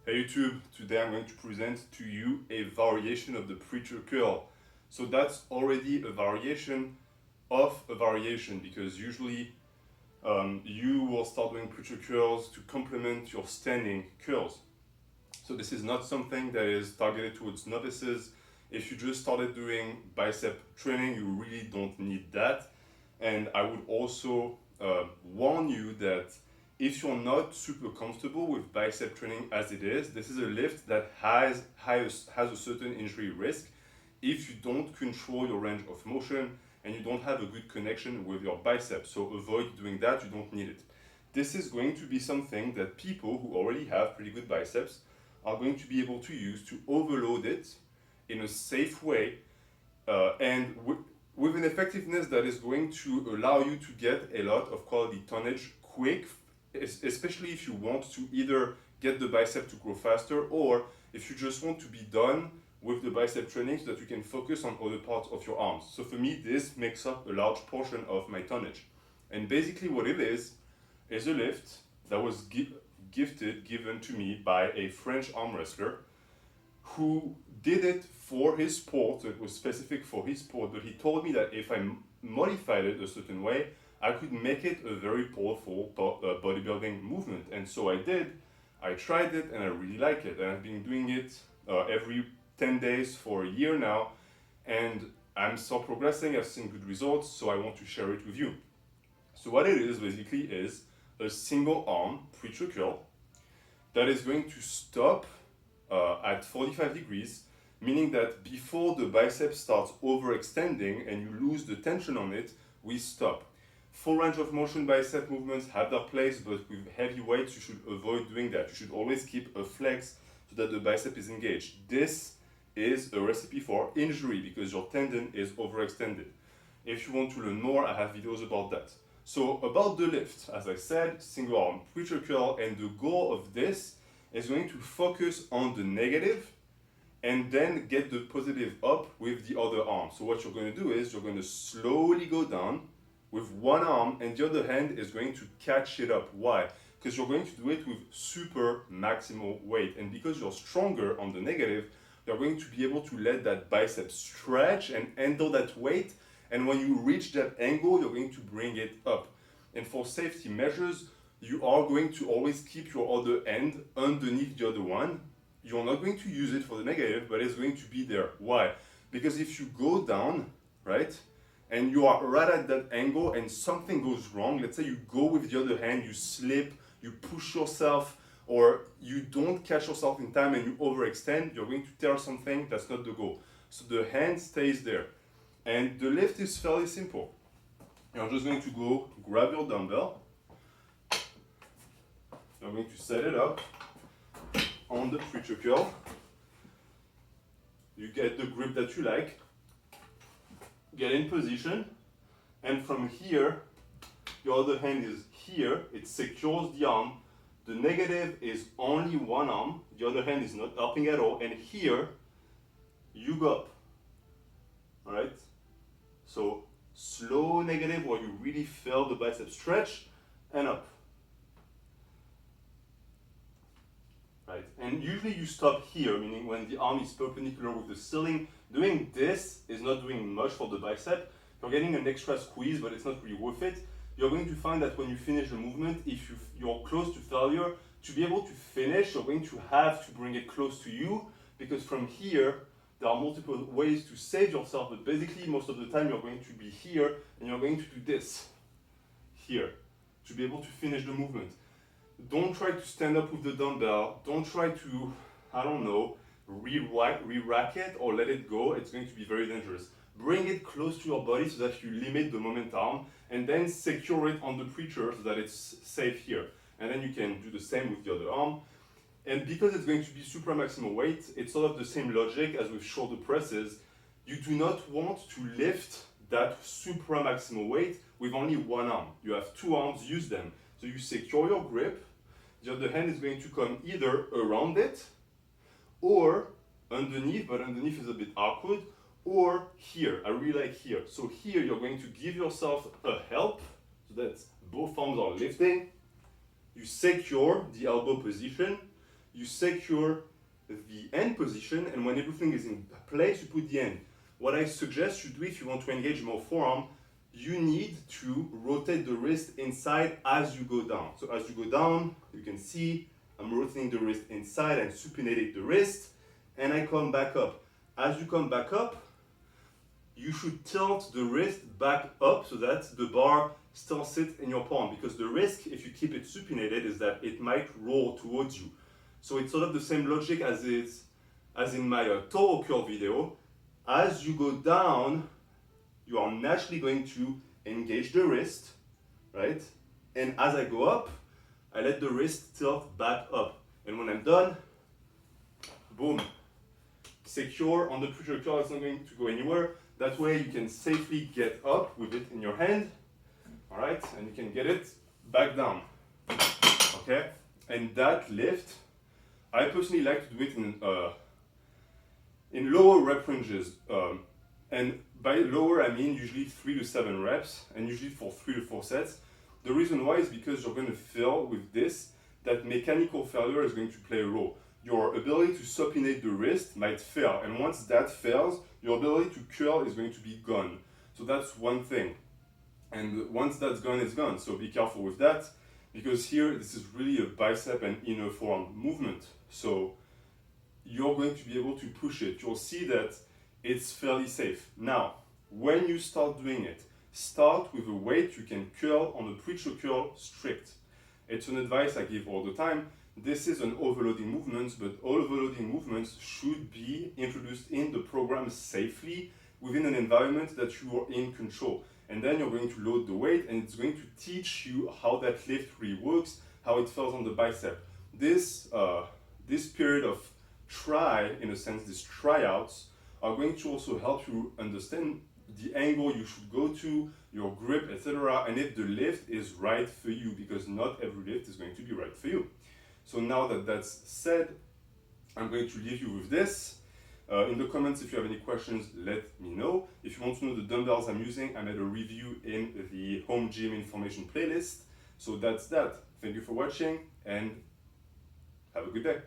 Hey YouTube, today I'm going to present to you a variation of the preacher curl. So that's already a variation of a variation because usually you will start doing preacher curls to complement your standing curls. So this is not something that is targeted towards novices. If you just started doing bicep training, you really don't need that. And I would also warn you that if you're not super comfortable with bicep training as it is, this is a lift that has a certain injury risk if you don't control your range of motion and you don't have a good connection with your biceps. So avoid doing that, you don't need it. This is going to be something that people who already have pretty good biceps are going to be able to use to overload it in a safe way and with an effectiveness that is going to allow you to get a lot of quality tonnage quick, especially if you want to either get the bicep to grow faster or if you just want to be done with the bicep training so that you can focus on other parts of your arms. So for me, this makes up a large portion of my tonnage. And basically what it is a lift that was given to me by a French arm wrestler who did it for his sport, so it was specific for his sport, but he told me that if I modified it a certain way, I could make it a very powerful bodybuilding movement. And so I did. I tried it and I really like it. And I've been doing it every 10 days for a year now. And I'm still progressing, I've seen good results, so I want to share it with you. So what it is basically is a single arm preacher curl that is going to stop at 45 degrees, meaning that before the bicep starts overextending and you lose the tension on it, we stop. Full range of motion bicep movements have their place, but with heavy weights, you should avoid doing that. You should always keep a flex so that the bicep is engaged. This is a recipe for injury because your tendon is overextended. If you want to learn more, I have videos about that. So about the lift, as I said, single arm preacher curl, and the goal of this is going to focus on the negative and then get the positive up with the other arm. So what you're going to do is you're going to slowly go down with one arm and the other hand is going to catch it up. Why? Because you're going to do it with super maximal weight. And because you're stronger on the negative, you're going to be able to let that bicep stretch and handle that weight. And when you reach that angle, you're going to bring it up. And for safety measures, you are going to always keep your other end underneath the other one. You're not going to use it for the negative, but it's going to be there. Why? Because if you go down, right, and you are right at that angle and something goes wrong, let's say you go with the other hand, you slip, you push yourself, or you don't catch yourself in time and you overextend, you're going to tear something. That's not the goal. So the hand stays there. And the lift is fairly simple. You're just going to go grab your dumbbell. You're going to set it up on the preacher curl. You get the grip that you like. Get in position. And from here, your other hand is here. It secures the arm. The negative is only one arm. The other hand is not helping at all. And here, you go up. All right? So slow negative where you really feel the bicep stretch and up. Right? And usually you stop here, meaning when the arm is perpendicular with the ceiling. Doing this is not doing much for the bicep. You're getting an extra squeeze, but it's not really worth it. You're going to find that when you finish the movement, if you're close to failure, to be able to finish, you're going to have to bring it close to you, because from here, there are multiple ways to save yourself, but basically most of the time you're going to be here and you're going to do this here to be able to finish the movement. Don't try to stand up with the dumbbell. Don't try to, I don't know, re-rack it or let it go. It's going to be very dangerous. Bring it close to your body so that you limit the momentum and then secure it on the preacher so that it's safe here. And then you can do the same with the other arm. And because it's going to be supra-maximal weight, it's sort of the same logic as with shoulder presses. You do not want to lift that supra-maximal weight with only one arm. You have two arms, use them. So you secure your grip. The other hand is going to come either around it or underneath, but underneath is a bit awkward, or here. I really like here. So here you're going to give yourself a help so that both arms are lifting. You secure the elbow position. you secure the end position, and when everything is in place, you put the end. What I suggest you do if you want to engage more forearm, you need to rotate the wrist inside as you go down. So as you go down, you can see I'm rotating the wrist inside and supinating the wrist, and I come back up. As you come back up, you should tilt the wrist back up so that the bar still sits in your palm, because the risk, if you keep it supinated, is that it might roll towards you. So it's sort of the same logic as in my toe curl video. As you go down, you are naturally going to engage the wrist, right? And as I go up, I let the wrist tilt back up. And when I'm done, boom, secure on the preacher curl. It's not going to go anywhere. That way you can safely get up with it in your hand, all right? And you can get it back down, okay? And that lift, I personally like to do it in lower rep ranges. And by lower, I mean usually 3 to 7 reps, and usually for 3 to 4 sets. The reason why is because you're going to feel with this that mechanical failure is going to play a role. Your ability to supinate the wrist might fail, and once that fails, your ability to curl is going to be gone. So that's one thing. And once that's gone, it's gone. So be careful with that, because here, this is really a bicep and inner forearm movement. So you're going to be able to push it. You'll see that it's fairly safe. Now, when you start doing it, start with a weight you can curl on a preacher curl strict. It's an advice I give all the time. This is an overloading movement, but overloading movements should be introduced in the program safely within an environment that you are in control. And then you're going to load the weight, and it's going to teach you how that lift really works, how it feels on the bicep. This period of in a sense, these tryouts are going to also help you understand the angle you should go to, your grip, etc., and if the lift is right for you, because not every lift is going to be right for you. So now that that's said, I'm going to leave you with this. In the comments, if you have any questions, let me know. If you want to know the dumbbells I'm using, I made a review in the home gym information playlist. So that's that. Thank you for watching, and have a good day.